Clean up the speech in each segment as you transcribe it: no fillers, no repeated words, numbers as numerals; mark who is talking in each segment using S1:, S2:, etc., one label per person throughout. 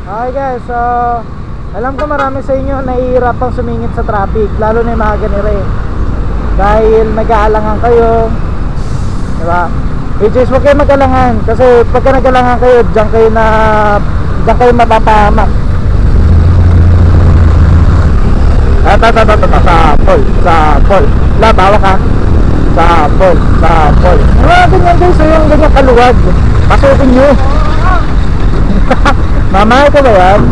S1: Okay guys, so alam ko marami sa inyo nahihirapang sumingit sa traffic, lalo na yung mga ganire. Dahil nag-aalangan kayo, diba? Which is huwag kayo mag-alangan, kasi pagka nag-alangan kayo, diyan kayo mapapahamak. Sapol. Bawa ka. Sapol. Ganyan guys, so yung ganyan kaluwag, pasukin nyo. Mama, ito ba yan?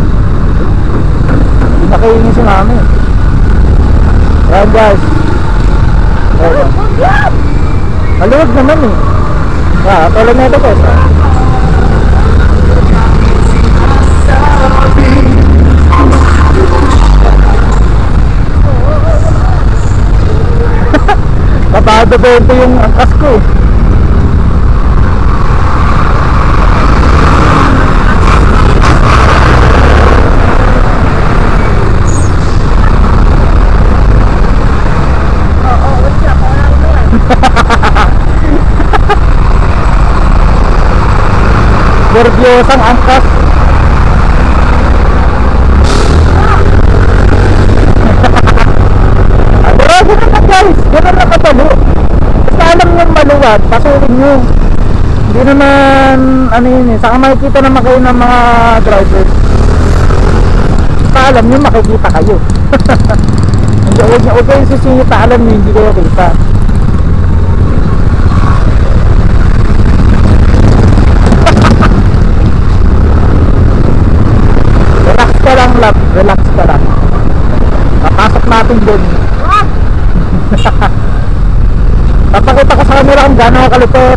S1: Nakaingin si mami. Ayan guys. Maluwag naman eh. Tulad na ito guys. Babado ba ito yung angkas ko eh. Nervyosang angkas. Ganun na guys, ganun na katalo. Basta alam nyo maluwag, pasukin nyo. Hindi naman ano yun eh, saka makikita naman kayo ng mga drivers. Basta alam nyo makikita kayo. Huwag kayo sisingita, alam nyo hindi kayo kita. Relax ka lang. Papasok natin dun. Papakita ko sa camera kung gano'n kalupit.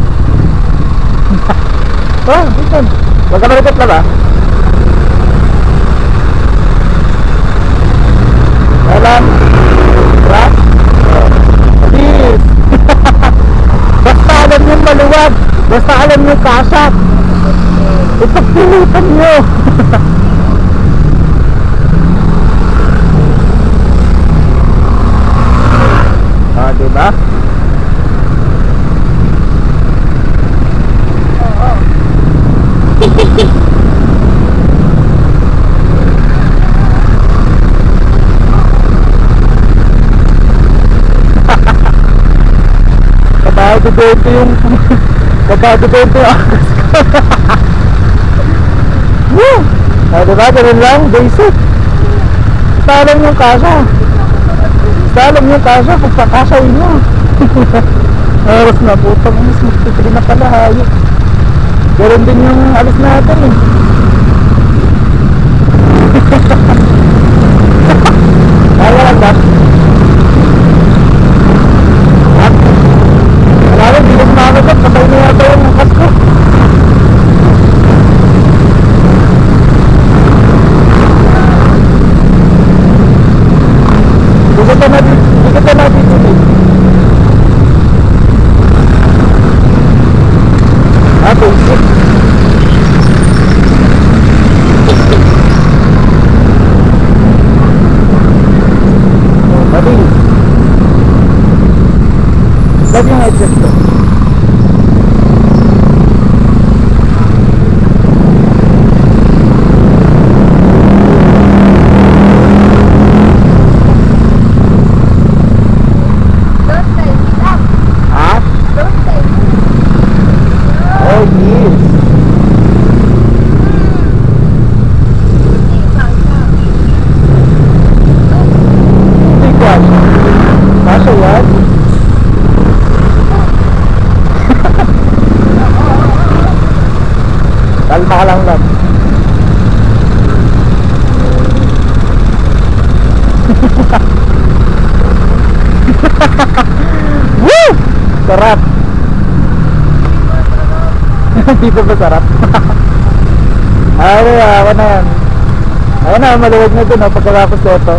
S1: Dito. Huwag ka malupit lang ba? Alam. Right? Please. Basta alam nyo maluwag. Basta alam nyo kasak. Ipagpilitan nyo. Diba? Kabado ba ito yung akas ko? Woo! Diba? Ganun lang, basic. Basta alam yung kasa. Alam yung kaso, pagpakasayin nyo. Aras na, putang alis, magpipili na pala hayo. Ganon din yung alis natin eh. Kaya lang ba? Wala rin, bilis na ako doon, sabay na yata yung kasko. Hindi ka natin ito. Basic. Mabilis. Lagi yung headset ko. Kalma ka lang lang. Woo! Sarap. Hindi pa ba sarap? Ako na yan. Ako na, maluwag na dun pagkatapos ito.